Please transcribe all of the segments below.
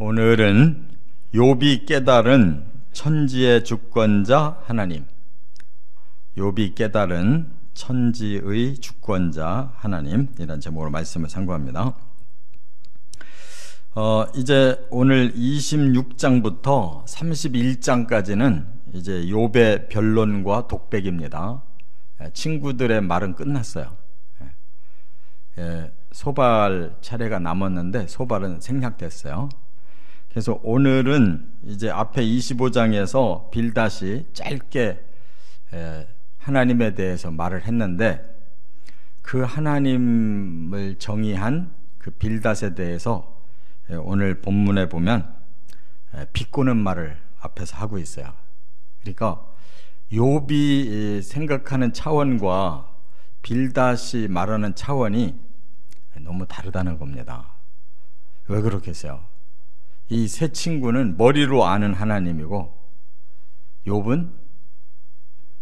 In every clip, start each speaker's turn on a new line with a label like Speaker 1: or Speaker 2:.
Speaker 1: 오늘은 욥이 깨달은 천지의 주권자 하나님, 욥이 깨달은 천지의 주권자 하나님, 이런 제목으로 말씀을 상고합니다. 이제 오늘 26장부터 31장까지는 이제 욥의 변론과 독백입니다. 친구들의 말은 끝났어요. 소발 차례가 남았는데 소발은 생략됐어요. 그래서 오늘은 이제 앞에 25장에서 빌닷이 짧게 하나님에 대해서 말을 했는데, 그 하나님을 정의한 그 빌닷에 대해서 오늘 본문에 보면 비꼬는 말을 앞에서 하고 있어요. 그러니까 욥이 생각하는 차원과 빌닷이 말하는 차원이 너무 다르다는 겁니다. 왜 그렇겠어요? 이 세 친구는 머리로 아는 하나님이고, 욥은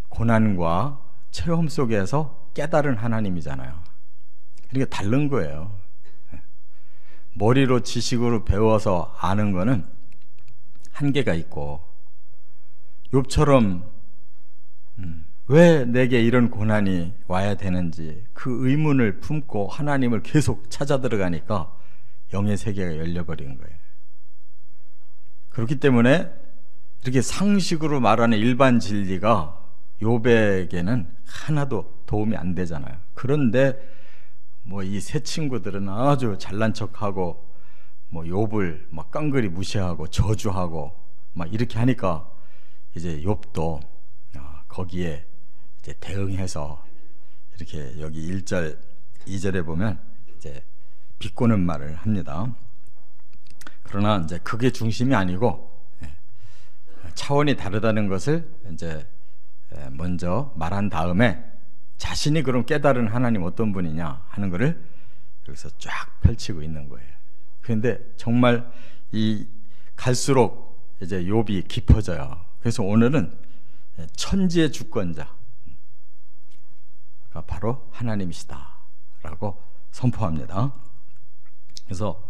Speaker 1: 고난과 체험 속에서 깨달은 하나님이잖아요. 그러니까 다른 거예요. 머리로 지식으로 배워서 아는 거는 한계가 있고, 욥처럼 왜 내게 이런 고난이 와야 되는지 그 의문을 품고 하나님을 계속 찾아 들어가니까 영의 세계가 열려버린 거예요. 그렇기 때문에 이렇게 상식으로 말하는 일반 진리가 욥에게는 하나도 도움이 안 되잖아요. 그런데 뭐 이 세 친구들은 아주 잘난 척하고 뭐 욥을 막 깡그리 무시하고 저주하고 막 이렇게 하니까 이제 욥도 거기에 이제 대응해서 이렇게 여기 1절 2절에 보면 이제 비꼬는 말을 합니다. 그러나 이제 그게 중심이 아니고 차원이 다르다는 것을 이제 먼저 말한 다음에 자신이 그럼 깨달은 하나님 어떤 분이냐 하는 것을 여기서 쫙 펼치고 있는 거예요. 그런데 정말 이 갈수록 이제 욥이 깊어져요. 그래서 오늘은 천지의 주권자가 바로 하나님이시다라고 선포합니다. 그래서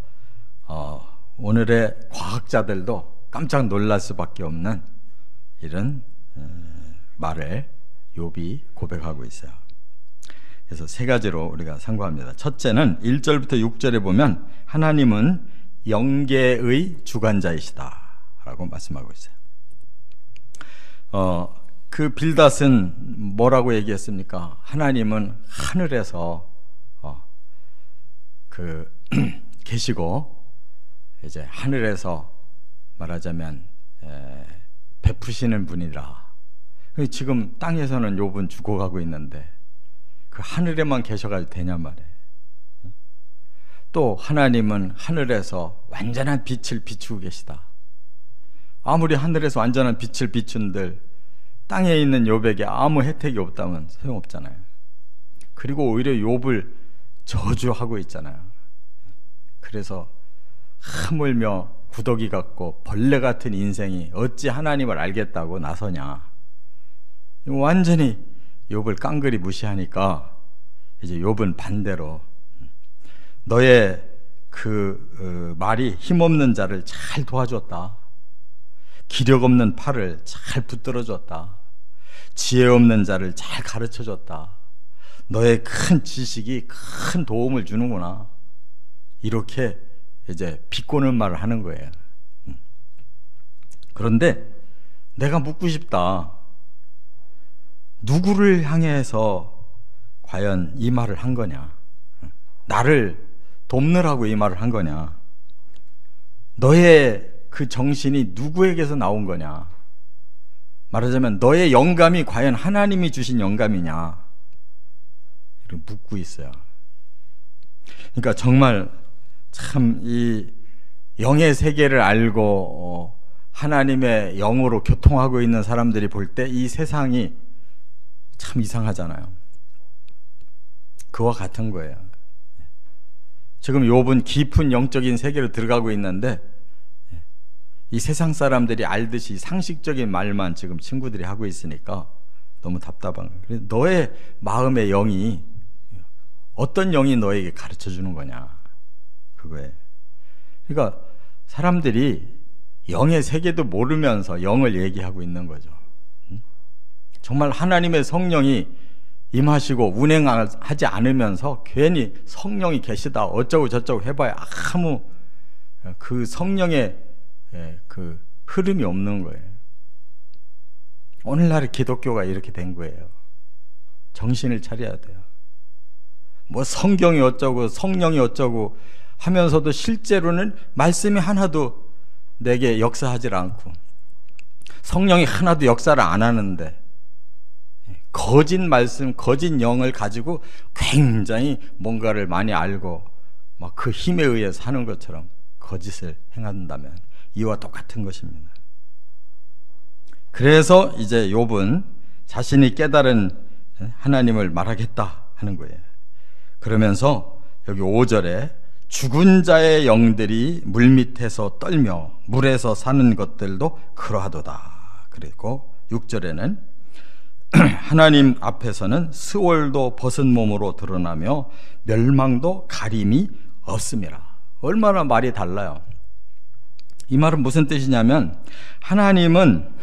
Speaker 1: 오늘의 과학자들도 깜짝 놀랄 수밖에 없는 이런 말을 욥이 고백하고 있어요. 그래서 세 가지로 우리가 상고합니다. 첫째는 1절부터 6절에 보면 하나님은 영계의 주관자이시다 라고 말씀하고 있어요. 그 빌닷은 뭐라고 얘기했습니까? 하나님은 하늘에서 계시고 이제 하늘에서 말하자면 베푸시는 분이라. 지금 땅에서는 욥은 죽어가고 있는데 그 하늘에만 계셔가지고 되냔 말이에요. 또 하나님은 하늘에서 완전한 빛을 비추고 계시다. 아무리 하늘에서 완전한 빛을 비춘들 땅에 있는 욥에게 아무 혜택이 없다면 소용없잖아요. 그리고 오히려 욥을 저주하고 있잖아요. 그래서 하물며 구더기 같고 벌레 같은 인생이 어찌 하나님을 알겠다고 나서냐. 완전히 욥을 깡그리 무시하니까 이제 욥은 반대로 너의 그 말이 힘없는 자를 잘 도와줬다. 기력 없는 팔을 잘 붙들어줬다. 지혜 없는 자를 잘 가르쳐줬다. 너의 큰 지식이 큰 도움을 주는구나. 이렇게 이제 비꼬는 말을 하는 거예요. 그런데 내가 묻고 싶다. 누구를 향해서 과연 이 말을 한 거냐? 나를 돕느라고 이 말을 한 거냐? 너의 그 정신이 누구에게서 나온 거냐? 말하자면 너의 영감이 과연 하나님이 주신 영감이냐? 이렇게 묻고 있어요. 그러니까 정말 참 이 영의 세계를 알고 하나님의 영으로 교통하고 있는 사람들이 볼 때 이 세상이 참 이상하잖아요. 그와 같은 거예요. 지금 욥은 깊은 영적인 세계로 들어가고 있는데 이 세상 사람들이 알듯이 상식적인 말만 지금 친구들이 하고 있으니까 너무 답답한 거예요. 그래서 너의 마음의 영이 어떤 영이 너에게 가르쳐 주는 거냐, 그거예요. 그러니까 사람들이 영의 세계도 모르면서 영을 얘기하고 있는 거죠. 정말 하나님의 성령이 임하시고 운행하지 않으면서 괜히 성령이 계시다 어쩌고 저쩌고 해봐야 아무 그 성령의 그 흐름이 없는 거예요. 오늘날의 기독교가 이렇게 된 거예요. 정신을 차려야 돼요. 뭐 성경이 어쩌고 성령이 어쩌고 하면서도 실제로는 말씀이 하나도 내게 역사하지 않고 성령이 하나도 역사를 안 하는데 거짓 말씀, 거짓 영을 가지고 굉장히 뭔가를 많이 알고 막 그 힘에 의해 사는 것처럼 거짓을 행한다면 이와 똑같은 것입니다. 그래서 이제 욥은 자신이 깨달은 하나님을 말하겠다 하는 거예요. 그러면서 여기 5절에 죽은 자의 영들이 물밑에서 떨며 물에서 사는 것들도 그러하도다. 그리고 6절에는 하나님 앞에서는 스올도 벗은 몸으로 드러나며 멸망도 가림이 없음이라. 얼마나 말이 달라요. 이 말은 무슨 뜻이냐면 하나님은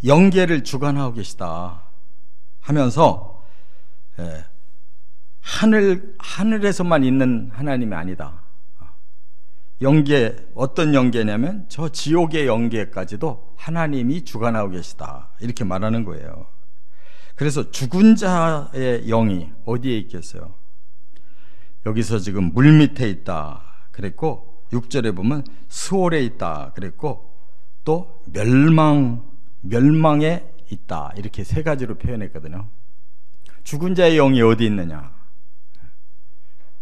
Speaker 1: 영계를 주관하고 계시다 하면서 하늘에서만 있는 하나님이 아니다. 영계, 어떤 영계냐면 저 지옥의 영계까지도 하나님이 주관하고 계시다 이렇게 말하는 거예요. 그래서 죽은 자의 영이 어디에 있겠어요? 여기서 지금 물 밑에 있다 그랬고 6절에 보면 스올에 있다 그랬고 또 멸망에 있다 이렇게 세 가지로 표현했거든요. 죽은 자의 영이 어디 있느냐?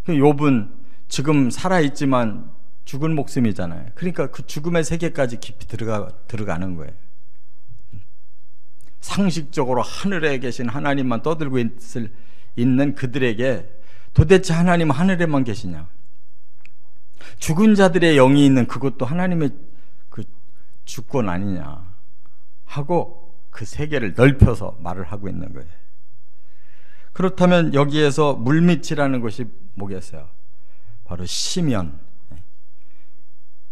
Speaker 1: 욥은 지금 살아있지만 죽은 목숨이잖아요. 그러니까 그 죽음의 세계까지 깊이 들어가는 거예요. 상식적으로 하늘에 계신 하나님만 떠들고 있는 그들에게 도대체 하나님은 하늘에만 계시냐? 죽은 자들의 영이 있는 그것도 하나님의 그 주권 아니냐 하고 그 세계를 넓혀서 말을 하고 있는 거예요. 그렇다면 여기에서 물밑이라는 것이 뭐겠어요? 바로 심연,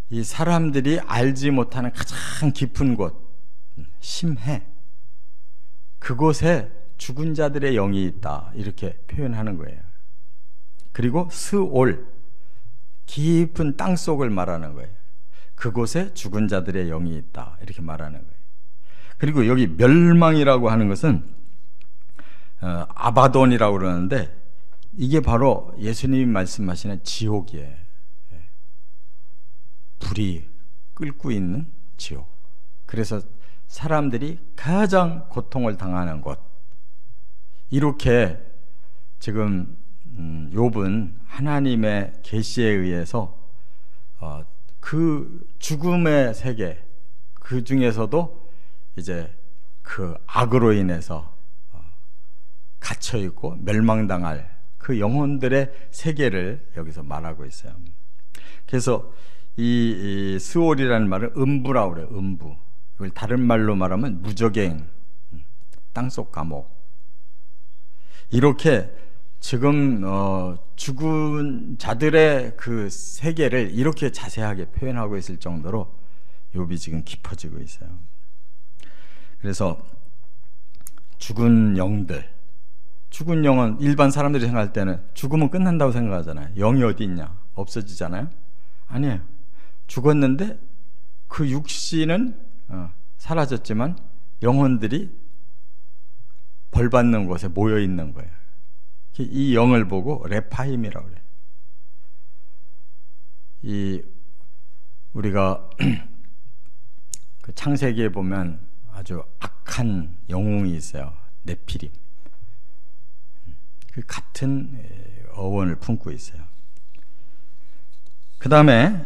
Speaker 1: 이 사람들이 알지 못하는 가장 깊은 곳, 심해, 그곳에 죽은 자들의 영이 있다 이렇게 표현하는 거예요. 그리고 스올, 깊은 땅속을 말하는 거예요. 그곳에 죽은 자들의 영이 있다 이렇게 말하는 거예요. 그리고 여기 멸망이라고 하는 것은 아바돈이라고 그러는데 이게 바로 예수님이 말씀하시는 지옥이에요. 불이 끓고 있는 지옥. 그래서 사람들이 가장 고통을 당하는 곳. 이렇게 지금 욥은 하나님의 계시에 의해서 그 죽음의 세계, 그 중에서도 이제 그 악으로 인해서 갇혀 있고 멸망당할 그 영혼들의 세계를 여기서 말하고 있어요. 그래서 이 스올이라는 말은 음부라고 그래요. 음부. 이걸 다른 말로 말하면 무저갱, 땅속 감옥. 이렇게 지금 죽은 자들의 그 세계를 이렇게 자세하게 표현하고 있을 정도로 욥이 지금 깊어지고 있어요. 그래서 죽은 영들, 죽은 영은 일반 사람들이 생각할 때는 죽으면 끝난다고 생각하잖아요. 영이 어디 있냐? 없어지잖아요. 아니에요. 죽었는데 그 육신은 사라졌지만 영혼들이 벌 받는 곳에 모여 있는 거예요. 이 영을 보고 레파임이라고 그래요. 우리가 그 창세기에 보면 아주 악한 영웅이 있어요. 네피림. 그 같은 어원을 품고 있어요. 그 다음에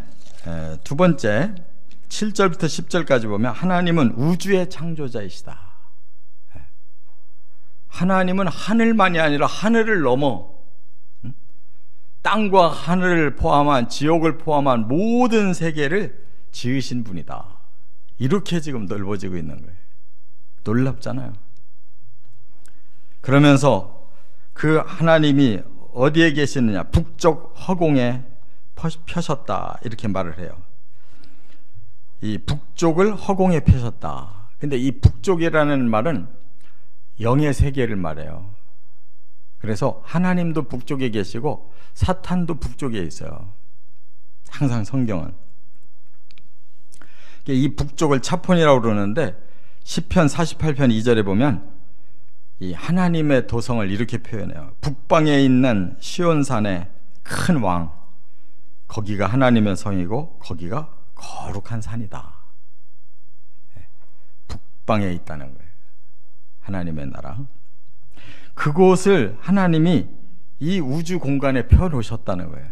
Speaker 1: 두 번째 7절부터 10절까지 보면 하나님은 우주의 창조자이시다. 하나님은 하늘만이 아니라 하늘을 넘어 땅과 하늘을 포함한 지옥을 포함한 모든 세계를 지으신 분이다. 이렇게 지금 넓어지고 있는 거예요. 놀랍잖아요. 그러면서 그 하나님이 어디에 계시느냐? 북쪽 허공에 펴셨다 이렇게 말을 해요. 이 북쪽을 허공에 펴셨다. 근데 이 북쪽이라는 말은 영의 세계를 말해요. 그래서 하나님도 북쪽에 계시고 사탄도 북쪽에 있어요. 항상 성경은. 이 북쪽을 차폰이라고 그러는데 시편 48편 2절에 보면 이 하나님의 도성을 이렇게 표현해요. 북방에 있는 시온산의 큰 왕, 거기가 하나님의 성이고 거기가 거룩한 산이다. 북방에 있다는 거예요. 하나님의 나라. 그곳을 하나님이 이 우주 공간에 펴놓으셨다는 거예요.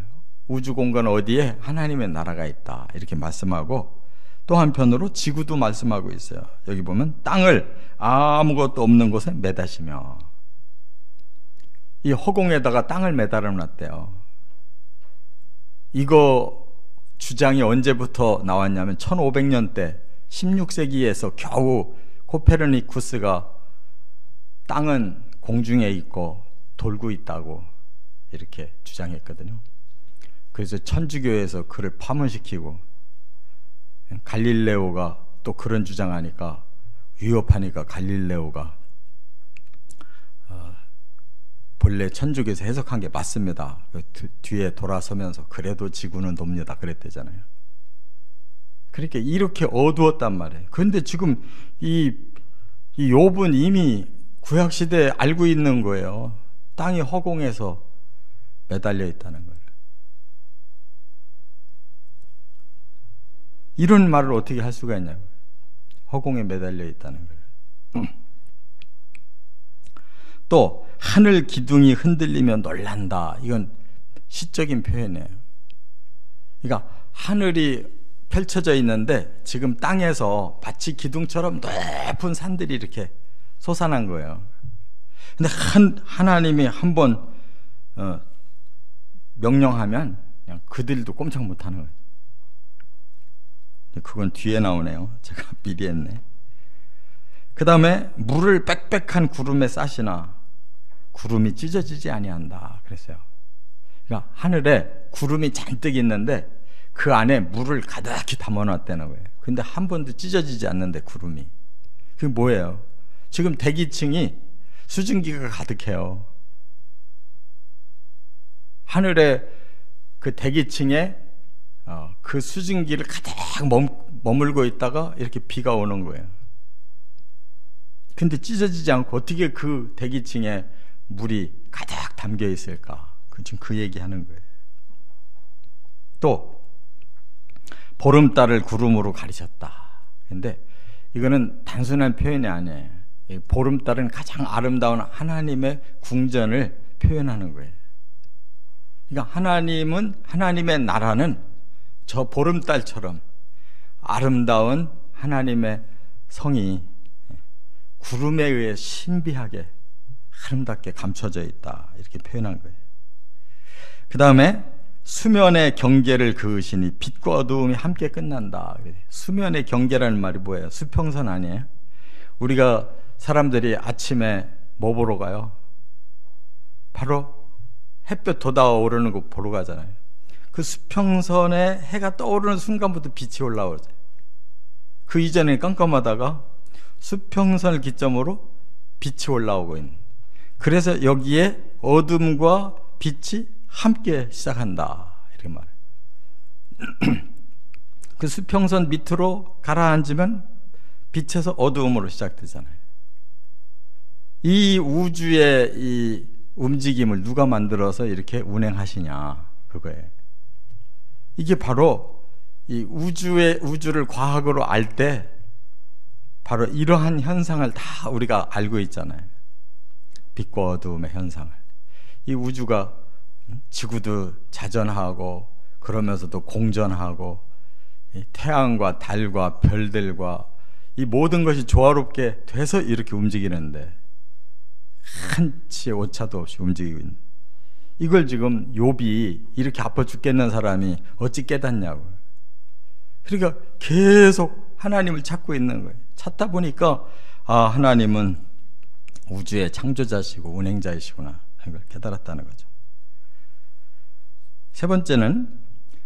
Speaker 1: 우주 공간 어디에 하나님의 나라가 있다 이렇게 말씀하고, 또 한편으로 지구도 말씀하고 있어요. 여기 보면 땅을 아무것도 없는 곳에 매다시며, 이 허공에다가 땅을 매달아 놨대요. 이거 주장이 언제부터 나왔냐면 1500년대 16세기에서 겨우 코페르니쿠스가 땅은 공중에 있고 돌고 있다고 이렇게 주장했거든요. 그래서 천주교에서 그를 파문시키고, 갈릴레오가 또 그런 주장하니까 위협하니까 갈릴레오가 본래 천주교에서 해석한 게 맞습니다. 뒤에 돌아서면서 그래도 지구는 돕니다 그랬대잖아요. 그러니까 이렇게 어두웠단 말이에요. 그런데 지금 이 욥은 이미 구약시대에 알고 있는 거예요. 땅이 허공에서 매달려 있다는 걸. 이런 말을 어떻게 할 수가 있냐고요. 허공에 매달려 있다는 걸. 또 하늘 기둥이 흔들리며 놀란다. 이건 시적인 표현이에요. 그러니까 하늘이 펼쳐져 있는데 지금 땅에서 마치 기둥처럼 높은 산들이 이렇게 솟아난 거예요. 근데 하나님이 한번 명령하면 그냥 그들도 꼼짝 못하는 거예요. 그건 뒤에 나오네요. 제가 미리 했네. 그 다음에 물을 빽빽한 구름에 싸시나 구름이 찢어지지 아니한다 그랬어요. 그러니까 하늘에 구름이 잔뜩 있는데 그 안에 물을 가득히 담아놨다는 거예요. 근데 한 번도 찢어지지 않는데 구름이. 그게 뭐예요? 지금 대기층이 수증기가 가득해요. 하늘에 그 대기층에 그 수증기를 가득 머물고 있다가 이렇게 비가 오는 거예요. 근데 찢어지지 않고 어떻게 그 대기층에 물이 가득 담겨 있을까? 지금 그 얘기하는 거예요. 또 보름달을 구름으로 가리셨다. 근데 이거는 단순한 표현이 아니에요. 보름달은 가장 아름다운 하나님의 궁전을 표현하는 거예요. 그러니까 하나님의 나라는 저 보름달처럼 아름다운 하나님의 성이 구름에 의해 신비하게 아름답게 감춰져 있다 이렇게 표현한 거예요. 그 다음에 수면의 경계를 그으시니 빛과 어두움이 함께 끝난다. 수면의 경계라는 말이 뭐예요? 수평선 아니에요? 우리가 사람들이 아침에 뭐 보러 가요? 바로 햇볕 돋아오르는 거 보러 가잖아요. 그 수평선에 해가 떠오르는 순간부터 빛이 올라오죠. 그 이전에 깜깜하다가 수평선을 기점으로 빛이 올라오고 있는. 그래서 여기에 어둠과 빛이 함께 시작한다 이렇게 말해요. 그 수평선 밑으로 가라앉으면 빛에서 어두움으로 시작되잖아요. 이 우주의 이 움직임을 누가 만들어서 이렇게 운행하시냐 그거예요. 이게 바로 이 우주를 과학으로 알 때 바로 이러한 현상을 다 우리가 알고 있잖아요. 빛과 어두움의 현상을. 이 우주가 지구도 자전하고 그러면서도 공전하고 태양과 달과 별들과 이 모든 것이 조화롭게 돼서 이렇게 움직이는데 한치의 오차도 없이 움직이고 있는, 이걸 지금 욥이 이렇게 아파 죽겠는 사람이 어찌 깨닫냐고. 그러니까 계속 하나님을 찾고 있는 거예요. 찾다 보니까 하나님은 우주의 창조자시고 운행자이시구나 하는 걸 깨달았다는 거죠. 세 번째는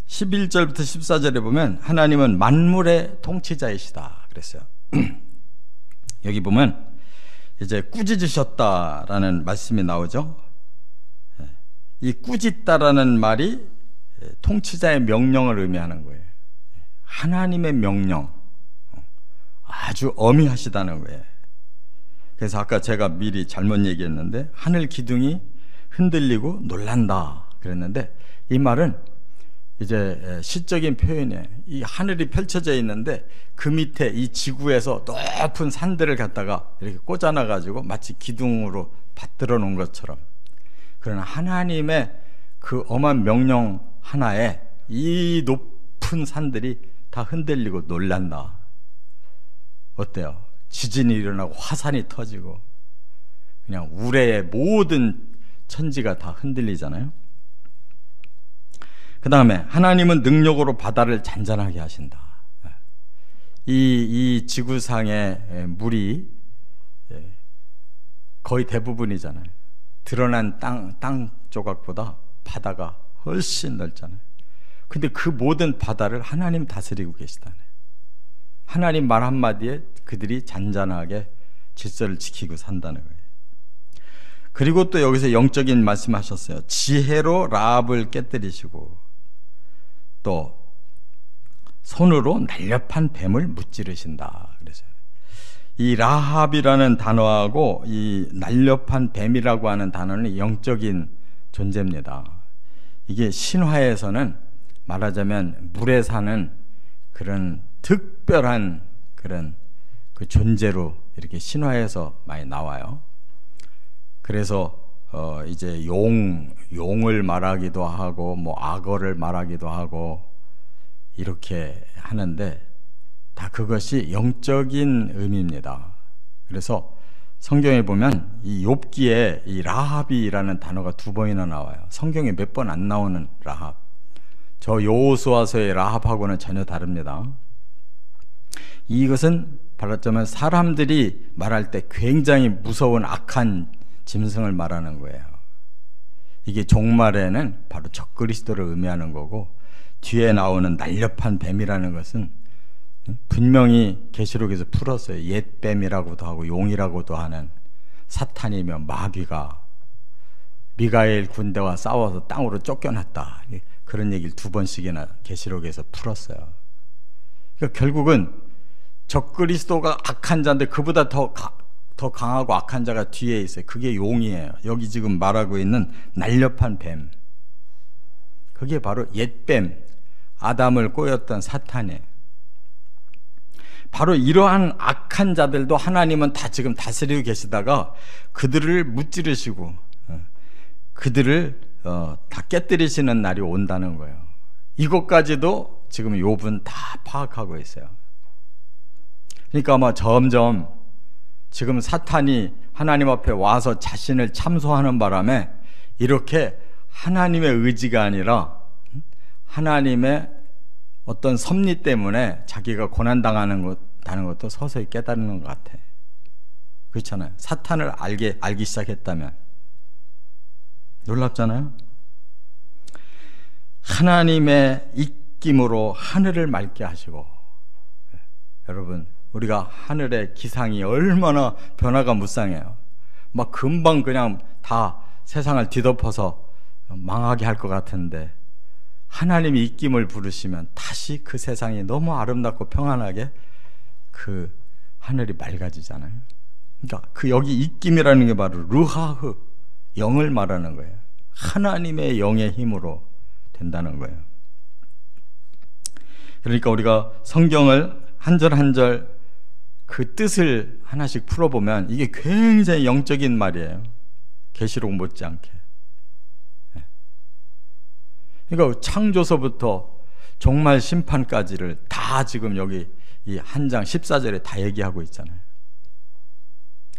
Speaker 1: 11절부터 14절에 보면 하나님은 만물의 통치자이시다 그랬어요. 여기 보면 이제 꾸짖으셨다라는 말씀이 나오죠. 이 꾸짖다라는 말이 통치자의 명령을 의미하는 거예요. 하나님의 명령, 아주 엄히하시다는 거예요. 그래서 아까 제가 미리 잘못 얘기했는데 하늘 기둥이 흔들리고 놀란다 그랬는데, 이 말은 이제 시적인 표현이에요. 이 하늘이 펼쳐져 있는데 그 밑에 이 지구에서 높은 산들을 갖다가 이렇게 꽂아놔 가지고 마치 기둥으로 받들어 놓은 것처럼, 그러나 하나님의 그 엄한 명령 하나에 이 높은 산들이 다 흔들리고 놀란다. 어때요? 지진이 일어나고 화산이 터지고 그냥 우레의 모든 천지가 다 흔들리잖아요. 그 다음에 하나님은 능력으로 바다를 잔잔하게 하신다. 이 지구상의 물이 거의 대부분이잖아요. 드러난 땅 조각보다 바다가 훨씬 넓잖아요. 근데 그 모든 바다를 하나님 다스리고 계시다네. 하나님 말 한마디에 그들이 잔잔하게 질서를 지키고 산다는 거예요. 그리고 또 여기서 영적인 말씀하셨어요. 지혜로 라합을 깨뜨리시고 또 손으로 날렵한 뱀을 무찌르신다. 그래서 이 라합이라는 단어하고 이 날렵한 뱀이라고 하는 단어는 영적인 존재입니다. 이게 신화에서는 말하자면 물에 사는 그런 특별한 그런 그 존재로 이렇게 신화에서 많이 나와요. 그래서 이제 용을 말하기도 하고 뭐 악어를 말하기도 하고 이렇게 하는데 다 그것이 영적인 의미입니다. 그래서 성경에 보면 이 욥기에 이 라합이라는 단어가 2번이나 나와요. 성경에 몇 번 안 나오는 라합. 저 여호수아서의 라합하고는 전혀 다릅니다. 이것은 말하자면 사람들이 말할 때 굉장히 무서운 악한 짐승을 말하는 거예요. 이게 종말에는 바로 적그리스도를 의미하는 거고, 뒤에 나오는 날렵한 뱀이라는 것은 분명히 계시록에서 풀었어요. 옛뱀이라고도 하고 용이라고도 하는 사탄이며 마귀가 미가엘 군대와 싸워서 땅으로 쫓겨났다. 그런 얘기를 2번씩이나 계시록에서 풀었어요. 그러니까 결국은 적그리스도가 악한 자인데 그보다 더 강하고 악한 자가 뒤에 있어요. 그게 용이에요. 여기 지금 말하고 있는 날렵한 뱀, 그게 바로 옛뱀, 아담을 꼬였던 사탄이에요. 바로 이러한 악한 자들도 하나님은 다 지금 다스리고 계시다가 그들을 무찌르시고 그들을 다 깨뜨리시는 날이 온다는 거예요. 이것까지도 지금 욥은 다 파악하고 있어요. 그러니까 아마 점점 지금 사탄이 하나님 앞에 와서 자신을 참소하는 바람에 이렇게 하나님의 의지가 아니라 하나님의 어떤 섭리 때문에 자기가 고난당하는 것도 서서히 깨달는 것 같아. 그렇잖아요. 사탄을 알기 시작했다면. 놀랍잖아요. 하나님의 입김으로 하늘을 맑게 하시고, 여러분 우리가 하늘의 기상이 얼마나 변화가 무쌍해요. 막 금방 그냥 다 세상을 뒤덮어서 망하게 할 것 같은데 하나님이 입김을 부르시면 다시 그 세상이 너무 아름답고 평안하게 그 하늘이 맑아지잖아요. 그러니까 그 여기 입김이라는 게 바로 루하흐, 영을 말하는 거예요. 하나님의 영의 힘으로 된다는 거예요. 그러니까 우리가 성경을 한 절 한 절 그 뜻을 하나씩 풀어보면 이게 굉장히 영적인 말이에요. 계시록 못지않게. 그러니까 창조서부터 종말 심판까지를 다 지금 여기 이 한 장 14절에 다 얘기하고 있잖아요.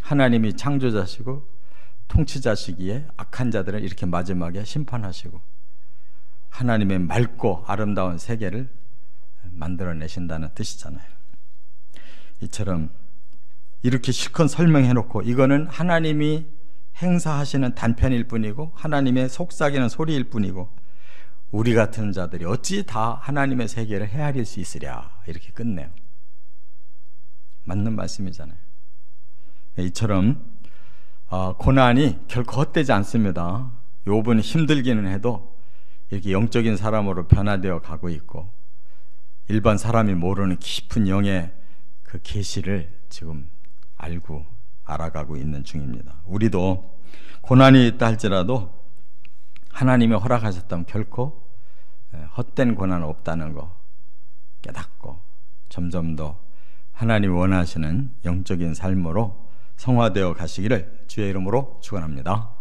Speaker 1: 하나님이 창조자시고 통치자시기에 악한 자들을 이렇게 마지막에 심판하시고 하나님의 맑고 아름다운 세계를 만들어내신다는 뜻이잖아요. 이처럼 이렇게 실컷 설명해놓고 이거는 하나님이 행사하시는 단편일 뿐이고 하나님의 속삭이는 소리일 뿐이고 우리 같은 자들이 어찌 다 하나님의 세계를 헤아릴 수 있으랴, 이렇게 끝내요. 맞는 말씀이잖아요. 이처럼 고난이 결코 헛되지 않습니다. 욥은 힘들기는 해도 이렇게 영적인 사람으로 변화되어 가고 있고, 일반 사람이 모르는 깊은 영의 그 계시를 지금 알아가고 있는 중입니다. 우리도 고난이 있다 할지라도 하나님이 허락하셨다면 결코 헛된 고난은 없다는 거 깨닫고 점점 더 하나님이 원하시는 영적인 삶으로 성화되어 가시기를 주의 이름으로 축원합니다.